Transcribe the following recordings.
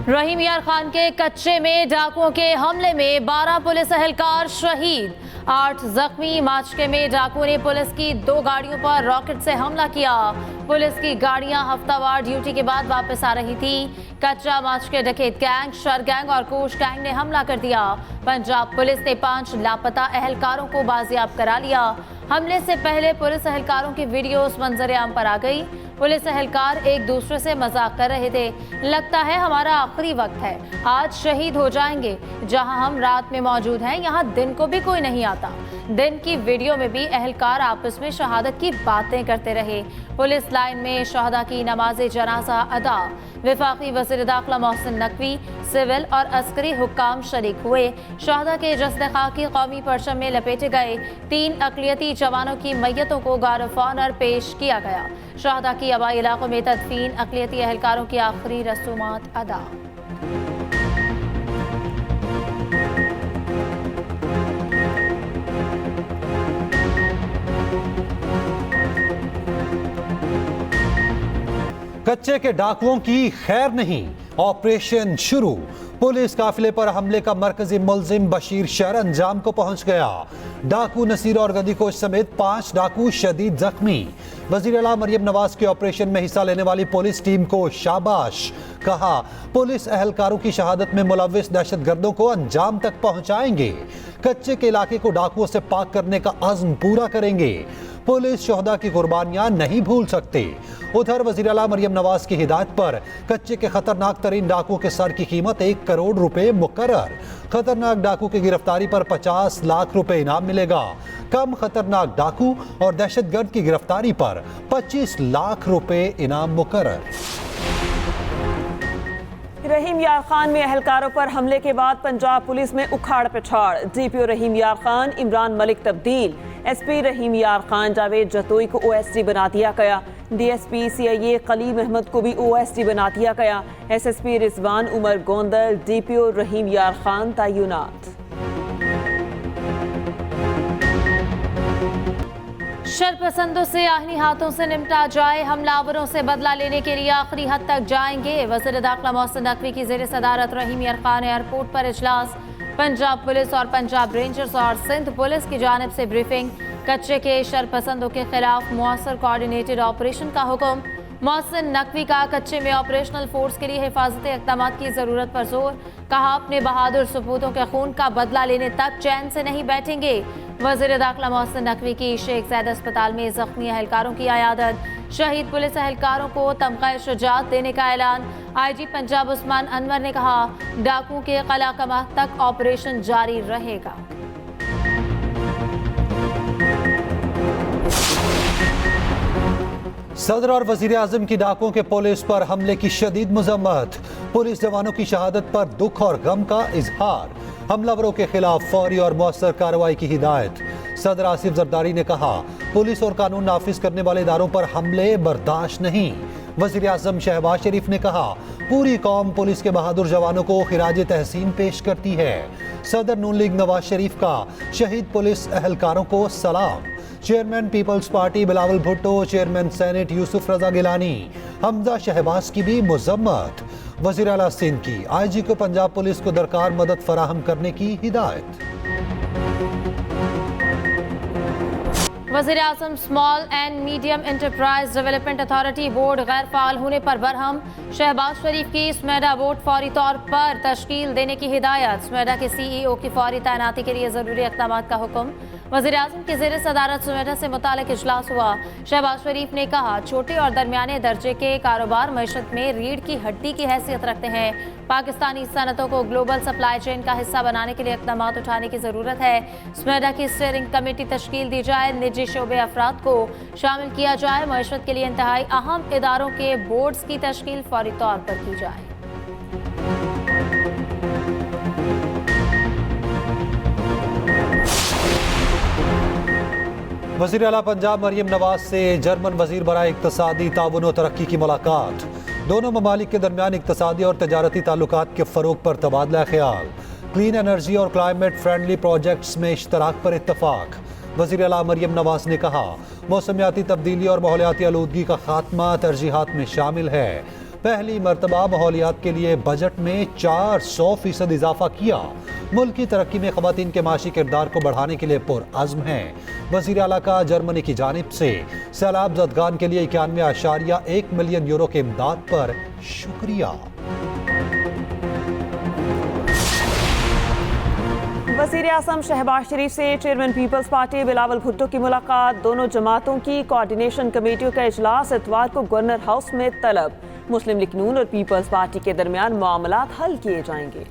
रहीम यार खान के कच्चे में डाकुओं के हमले में 12 पुलिस एहलकार शहीद, 8 जख्मी। माचके में डाकुओं ने पुलिस की 2 गाड़ियों पर रॉकेट से हमला किया। पुलिस की गाड़ियां हफ्तावार ड्यूटी के बाद वापस आ रही थी। कच्चा माचके डकैत गैंग, शर गैंग और कोश गैंग ने हमला कर दिया। पंजाब पुलिस ने 5 लापता एहलकारों को बाजियाब करा लिया। हमले से पहले पुलिस एहलकारों की वीडियोस मंजर-ए-आम पर आ गई। पुलिस एहलकार एक दूसरे से मजाक कर रहे थे। लगता है हमारा आखिरी वक्त है, आज शहीद हो जाएंगे। जहां हम रात में मौजूद हैं, यहां दिन को भी कोई नहीं आता। दिन की वीडियो में भी एहलकार आपस में शहादत की बातें करते रहे। पुलिस लाइन में शहदा की नमाज जनाजा अदा। वफाकी वज़ीर दाखिला मोहसिन नकवी, सिविल और अस्करी हुक्काम शरीक हुए। शहदा के जस्द खाकी कौमी परचम में लपेटे गए 3 अक़लियती जवानों की मैयतों को गार्ड ऑफ ऑनर पेश किया गया। शहदा की आबाई इलाकों में तदफीन, अक़लियती एहलकारों की आखिरी रसूमात अदा। कच्चे के डाकुओं की खैर नहीं, ऑपरेशन शुरू। पुलिस काफिले पर हमले का मरकजी मुलजिम बशीर शर अंजाम को पहुंच गया। डाकू नसीर और गदीकोश समेत 5 डाकू शदीद जख्मी। वजीर आला मरियम नवाज के ऑपरेशन में हिस्सा लेने वाली पुलिस टीम को शाबाश कहा। पुलिस एहलकारों की शहादत में मुलव्विस दहशतगर्दों को अंजाम तक पहुंचाएंगे। कच्चे के इलाके को डाकुओं से पाक करने का अज़्म पूरा करेंगे। पुलिस शहदा की कुर्बानियां नहीं भूल सकते। उधर वज़ीर आला मरियम नवाज की हिदायत पर कच्चे के खतरनाक तरीन डाकुओं के सर की कीमत 1 करोड़ रुपए मुकर्रर। खतरनाक डाकू की गिरफ्तारी पर 50 लाख रुपए इनाम मिलेगा। कम खतरनाक डाकू और दहशतगर्द की गिरफ्तारी पर 25 लाख रुपए इनाम मुकर्रर। रहीम यार खान में एहलकारों पर हमले के बाद पंजाब पुलिस में उखाड़ पिछाड़। डीपीओ रहीम यार खान, इमरान मलिक तब्दील। एसपी रहीम यार खान जावेद जतोई को ओएसडी बना दिया गया। डीएसपी सीआईए कलीम अहमद को भी ओएसडी बना दिया गया। एसएसपी रिजवान उमर गोंदल, डीपीओ रहीम यार खान तैनात। शरपसंदों से आहनी हाथों से निपटा जाए, हमलावरों से बदला लेने के लिए आखिरी हद तक जाएंगे। वज़ीर दाखिला मोहसिन नकवी की ज़ेर सदारत रहीम यार खान एयरपोर्ट पर इजलास। पंजाब पुलिस और पंजाब रेंजर्स और सिंध पुलिस की जानिब से ब्रीफिंग। कच्चे के शरपसंदों के खिलाफ मुअस्सर कोऑर्डिनेटेड ऑपरेशन का हुक्म। मोहसिन नकवी का कच्चे में ऑपरेशनल फोर्स के लिए हिफाजती इक़दाम की ज़रूरत पर जोर। कहा अपने बहादुर सपूतों के खून का बदला लेने तक चैन से नहीं बैठेंगे। वज़ीर दाखिला मोहसिन नकवी की शेख ज़ैद अस्पताल में जख्मी एहलकारों की अयादत। शहीद पुलिस एहलकारों को तमग़ा शुजाअत देने का ऐलान। आईजी पंजाब उस्मान अनवर ने कहा डाकुओं के क़लाक़मा तक ऑपरेशन जारी रहेगा। सदर और वजीर आजम की डाकुओं के पुलिस पर हमले की शदीद मजम्मत। पुलिस जवानों की शहादत पर दुख और गम का इजहार। हमलावरों के खिलाफ फौरी और मौसर कार्रवाई की हिदायत। सदर आसिफ जरदारी ने कहा पुलिस और कानून नाफिज करने वाले इदारों पर हमले बर्दाश्त नहीं। वजीर आजम शहबाज शरीफ ने कहा पूरी कौम पुलिस के बहादुर जवानों को खिराज तहसीन पेश करती है। सदर नून लीग नवाज शरीफ का शहीद पुलिस एहलकारों को सलाम। Chairman peoples party Bilawal Bhutto, chairman senate Yusuf Raza Gilani, Hamza Shahbaz की भी मुजम्मत। वज़ीर आला सिंध की आईजी को पंजाब पुलिस को दरकार मदद फराहम करने की हिदायत। वज़ीर आज़म small and medium enterprise development authority board गैर फाल होने पर बरहम। शहबाज शरीफ की स्मेडा बोर्ड फौरी तौर पर तश्कील देने की हिदायत। स्मेडा के CEO की फौरी तैनाती के लिए ज़रूरी इक़दाम का हुक्म। वज़ीर आज़म की ज़ेर सदारत स्मेडा से मुतालिक इजलास हुआ। शहबाज शरीफ ने कहा छोटे और दरमियाने दर्जे के कारोबार मईशत में रीढ़ की हड्डी की हैसियत रखते हैं। पाकिस्तानी सनतों को ग्लोबल सप्लाई चेन का हिस्सा बनाने के लिए इक़दाम उठाने की ज़रूरत है। स्मेडा की स्टीयरिंग कमेटी तश्कील दी जाए, निजी शोबे अफराद को शामिल किया जाए। मईशत के लिए इंतहाई अहम इदारों के बोर्ड्स की तश्कील फौरी तौर पर की जाए। वज़ीर आला पंजाब मरियम नवाज से जर्मन वज़ीर बराए इक़्तिसादी ताउन व तरक्की की मुलाकात। दोनों ममालिक के दरमियान इक़्तिसादी और तजारती ताल्लुकात के फ़रोग़ पर तबादला ख्याल। क्लीन एनर्जी और क्लाइमेट फ्रेंडली प्रोजेक्ट्स में इश्तराक पर इत्तफ़ाक़। वज़ीर आला मरियम नवाज ने कहा मौसमियाती तब्दीली और माहौलियाती आलूदगी का खात्मा तरजीहात में शामिल है। पहली मर्तबा माहौलियात के लिए बजट में 400% इजाफा किया। मुल्क की तरक्की में खवातीन के माशी किरदार को बढ़ाने के लिए पुरअज़्म है। वज़ीर आला का जर्मनी की जानिब से सैलाब ज़दगान के लिए 91.1 मिलियन यूरो के इमदाद पर शुक्रिया। वज़ीर आज़म शहबाज शरीफ से chairman peoples party Bilawal Bhutto की मुलाकात। दोनों जमातों की कोऑर्डिनेशन कमेटियों का इजलास इतवार को गवर्नर हाउस में तलब। मुस्लिम लीग नून और पीपल्स पार्टी के दरमियान मामलात हल किए जाएंगे।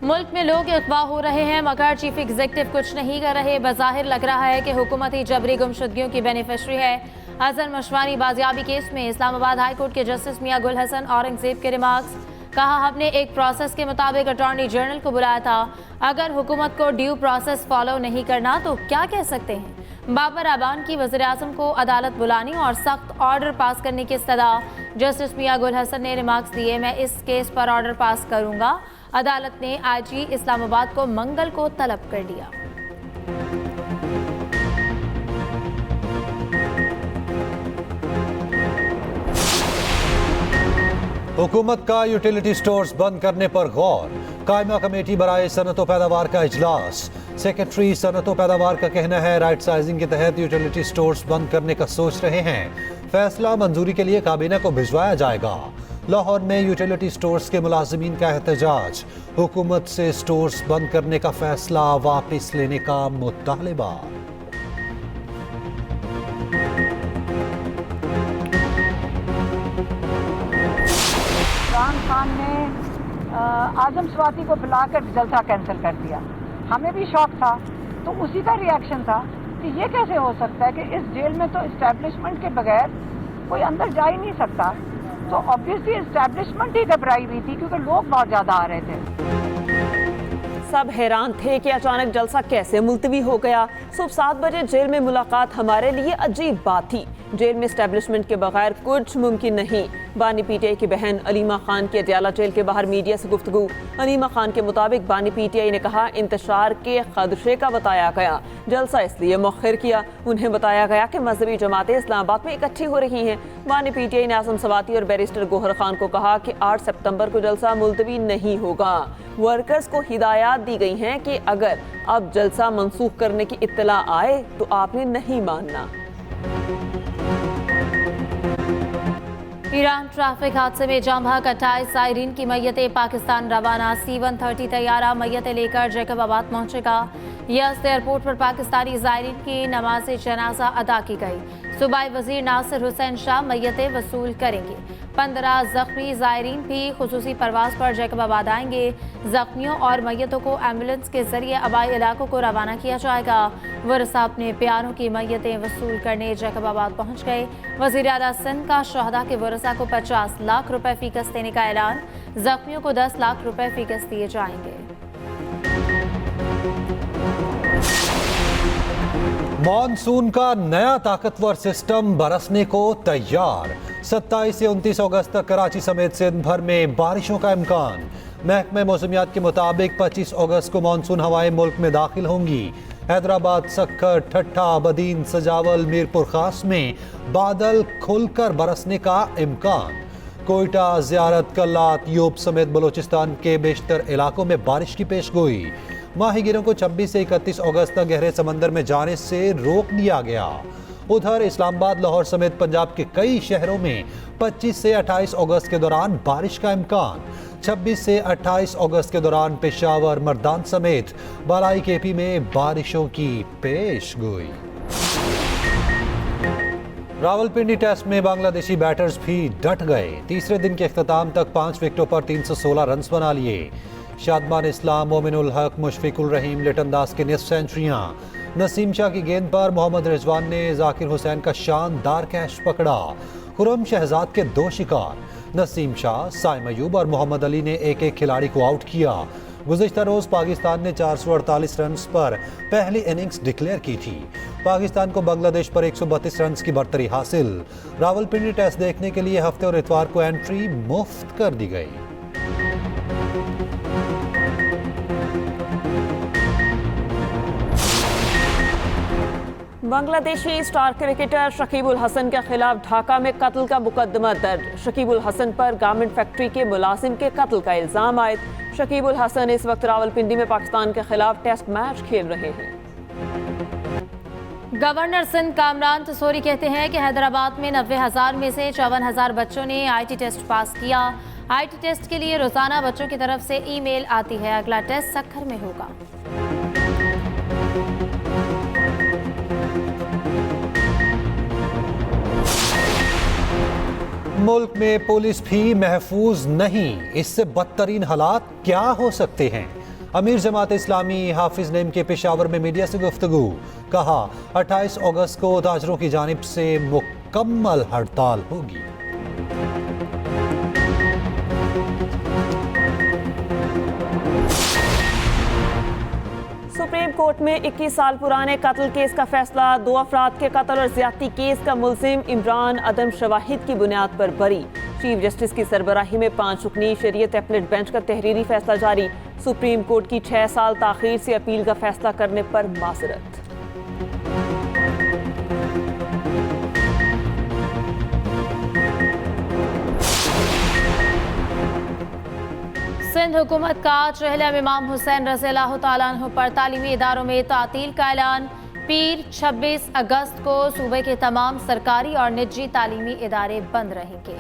मुल्क में लोग अगवा हो रहे हैं मगर चीफ एग्जीक्यूटिव कुछ नहीं कर रहे। बज़ाहिर लग रहा है कि हुकूमत ही जबरी गुमशुदगियों की बेनिफिशरी है। अजहर मशवानी बाजियाबी केस में इस्लामाबाद हाई कोर्ट के जस्टिस मियां गुल हसन औरंगजेब के रिमार्क्स। कहा, हमने एक प्रोसेस के मुताबिक अटॉर्नी जनरल को बुलाया था। अगर हुकूमत को ड्यू प्रोसेस फॉलो नहीं करना तो क्या कह सकते हैं। बाबर आबान की वज़ीर आज़म को अदालत बुलाने और सख्त ऑर्डर पास करने की इस्तदा। जस्टिस मियां गुल हसन ने रिमार्क्स दिए, मैं इस केस पर ऑर्डर पास करूंगा। अदालत ने आईजी इस्लामाबाद को मंगल को तलब कर लिया। हुकूमत का यूटिलिटी स्टोर्स बंद करने पर गौर। कायमा कमेटी बराए सनत व पैदावार का इजलास। सेक्रेटरी सनत व पैदावार का कहना है राइट साइजिंग के तहत यूटिलिटी स्टोर्स बंद करने का सोच रहे हैं। फैसला मंजूरी के लिए काबीना को भिजवाया जाएगा। लाहौर में यूटिलिटी स्टोर्स के मुलाजिमीन का एहतजाज। हुकूमत से स्टोर्स बंद करने का फैसला वापस लेने का मुतालबा। इमरान खान ने आजम स्वाति को बुलाकर जलसा कैंसिल कर दिया। हमें भी शौक था, तो उसी का रिएक्शन था कि ये कैसे हो सकता है कि इस जेल में तो इस्टेब्लिशमेंट के बगैर कोई अंदर जा ही नहीं सकता। तो ऑब्वियसली इस्टेब्लिशमेंट ही घबराई हुई थी क्योंकि लोग बहुत ज़्यादा आ रहे थे। सब हैरान थे कि अचानक जलसा कैसे मुलतवी हो गया। सुबह 7 बजे जेल में मुलाकात हमारे लिए अजीब बात थी। जेल में एस्टेब्लिशमेंट के बगैर कुछ मुमकिन नहीं। बानी पीटीआई की बहन अलीमा खान की अडयाला जेल के बाहर मीडिया से गुफ्तगू। अलीमा खान के मुताबिक बानी पीटीआई ने कहा, इंतशार के खदशे का बताया गया, जलसा इसलिए मौखर किया। उन्हें बताया गया कि मजहबी जमातें इस्लामाबाद में इकट्ठी हो रही हैं। बानी पीटीआई ने आजम सवाती और बैरिस्टर गोहर खान को कहा कि 8 सितंबर को जलसा मुलतवी नहीं होगा। वर्कर्स को हिदायत दी गई हैं कि अगर अब जलसा मनसूख करने की इत्तला आए तो आपने नहीं मानना। ईरान ट्रैफिक हादसे में जाम भाग 28 साइरीन की मैयतें पाकिस्तान रवाना। C-130 तैयारा मैयतें लेकर जैकबाबाद पहुंचेगा। यज़्द एयरपोर्ट पर पाकिस्तानी ज़ायरीन की नमाज जनाजा अदा की गई। सूबाई वजीर नासिर हुसैन शाह मैयतें वसूल करेंगे। 15 जख्मी ज़ायरीन भी खुसूसी परवाज पर जैकबाबाद आएंगे। जख्मियों और मैयतों को एम्बुलेंस के जरिए आबाई इलाकों को रवाना किया जाएगा। वरसा अपने प्यारों की मैयतें वसूल करने जैकबाबाद पहुँच गए। वज़ीर आला सिंध का शहदा के वरसा को 50 लाख रुपए फीकस देने का ऐलान। जख्मियों को 10 लाख रुपए फीकस दिए जाएंगे। मॉनसून का नया ताकतवर सिस्टम बरसने को तैयार। 27 से 29 अगस्त तक कराची समेत सिंध भर में बारिशों का इम्कान। महकमे मौसमियात के मुताबिक 25 अगस्त को मानसून हवाएं मुल्क में दाखिल होंगी। हैदराबाद, सक्कर, ठट्ठा, बदीन, सजावल, मीरपुर खास में बादल खुलकर बरसने का इम्कान। कोयटा, ज़ियारत, कल्लात, यूब समेत बलोचिस्तान के बेशतर इलाकों में बारिश की पेशगोई। माहीगीरों को 26 से 31 अगस्त तक गहरे समंदर में जाने से रोक दिया गया। उधर इस्लामाबाद, लाहौर समेत पंजाब के कई शहरों में 25 से 28 अगस्त के दौरान बारिश का इम्कान। 26 से 28 अगस्त के दौरान पेशावर, मर्दान समेत बालाई केपी में बारिशों की पेशगोई। रावलपिंडी टेस्ट में बांग्लादेशी बैटर्स भी डट गए। तीसरे दिन के इख्तिताम तक 5 विकेटों पर 316 रन बना लिए। शादमान इस्लाम, मोमिनुल हक, मुशफिकुल रहीम, लिटन दास की निस्फ सेंचुरियां। नसीम शाह की गेंद पर मोहम्मद रिजवान ने जाकिर हुसैन का शानदार कैच पकड़ा। खुरम शहजाद के 2 शिकार। नसीम शाह, साइम अयूब और मोहम्मद अली ने एक एक खिलाड़ी को आउट किया। गुज़िश्ता रोज पाकिस्तान ने 448 रन पर पहली इनिंग्स डिक्लेयर की थी। पाकिस्तान को बांग्लादेश पर 132 रन की बढ़तरी हासिल। रावलपिंडी टेस्ट देखने के लिए हफ्ते और इतवार को एंट्री मुफ्त कर दी गई। बांग्लादेशी स्टार क्रिकेटर शकीबुल हसन के खिलाफ ढाका में कत्ल का मुकदमा दर्ज। शकीबुल हसन पर गारमेंट फैक्ट्री के मुलाजिम के कत्ल का इल्जाम आयद। शकीबुल हसन इस वक्त रावलपिंडी में पाकिस्तान के खिलाफ टेस्ट मैच खेल रहे हैं। गवर्नर सिंध कामरान तसोरी कहते हैं कि हैदराबाद में 90,000 में से 54,000 बच्चों ने आईटी टेस्ट पास किया। आईटी टेस्ट के लिए रोजाना बच्चों की तरफ से ईमेल आती है। अगला टेस्ट सक्खर में होगा। मुल्क में पुलिस भी महफूज नहीं, इससे बदतरीन हालात क्या हो सकते हैं। अमीर जमात इस्लामी हाफिज नईम के पेशावर में मीडिया से गुफ्तगू। कहा 28 अगस्त को ताजरों की जानिब से मुकम्मल हड़ताल होगी। सुप्रीम कोर्ट में 21 साल पुराने कत्ल केस का फैसला। 2 अफराद के कत्ल और ज्यादती केस का मुलजिम इमरान अदम शवाहिद की बुनियाद पर बरी। चीफ जस्टिस की सरबराही में 5 रुकनी शरीयत एपलेट बेंच का तहरीरी फैसला जारी। सुप्रीम कोर्ट की 6 साल ताखीर से अपील का फैसला करने पर माजरत। सिंध हुकूमत का चहलम इमाम हुसैन रज़ियल्लाहु तआला अन्हु पर तालीमी इदारों में तातील का ऐलान। पीर 26 अगस्त को सूबे के तमाम सरकारी और निजी तालीमी इदारे बंद रहेंगे।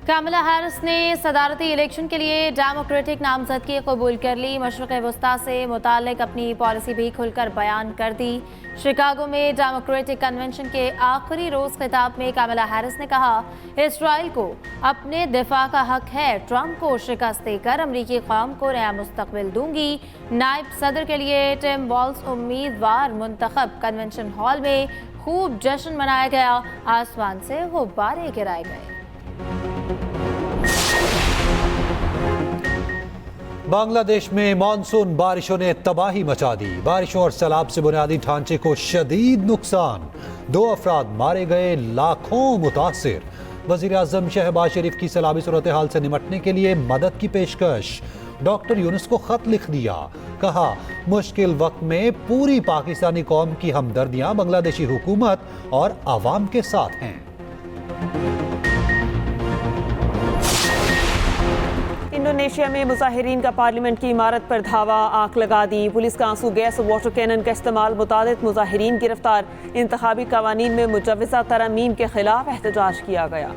कमला हैरिस ने सदारती इलेक्शन के लिए डेमोक्रेटिक नामजदगी कबूल कर ली। मशरिक़ वस्ता से मुताल्लिक़ अपनी पॉलिसी भी खुलकर बयान कर दी। शिकागो में डेमोक्रेटिक कन्वेंशन के आखिरी रोज़ खिताब में कमला हैरिस ने कहा, इसराइल को अपने दिफा का हक है। ट्रंप को शिकस्त देकर अमरीकी कौम को नया मुस्तकबिल दूंगी। नायब सदर के लिए टिम वॉल्स उम्मीदवार मुंतखब। कन्वेंशन हॉल में खूब जश्न मनाया गया। आसमान से गुब्बारे गिराए गए। बांग्लादेश में मानसून बारिशों ने तबाही मचा दी। बारिशों और सैलाब से बुनियादी ढांचे को शदीद नुकसान। 2 अफराद मारे गए, लाखों मुतासिर। वजीर आजम शहबाज शरीफ की सैलाबी सूरत हाल से निपटने के लिए मदद की पेशकश। डॉक्टर यूनुस को खत लिख दिया। कहा, मुश्किल वक्त में पूरी पाकिस्तानी कौम की हमदर्दियां बांग्लादेशी हुकूमत और आवाम के साथ हैं। इंडोनेशिया में मुजाहिरीन का पार्लियामेंट की इमारत पर धावा, आग लगा दी। पुलिस का आंसू गैस और वाटर कैनन का इस्तेमाल। मुतादिद मुजाहिरीन गिरफ्तार। इंतखाबी कवानीन में मुजव्वज़ा तरमीम के खिलाफ एहतजाज किया गया।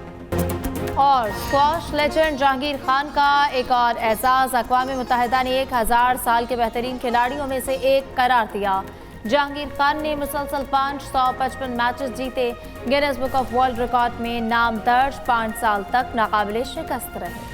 और स्क्वॉश लेजेंड जहांगीर खान का एक और एजाज। अक़वाम मुत्तहिदा ने 1000 साल के बेहतरीन खिलाड़ियों में से एक करार दिया। जहांगीर खान ने मुसलसल 555 मैचेस जीते। Guinness book of world record में नाम दर्ज। 5 साल तक नाकाबिले शिकस्त रहे।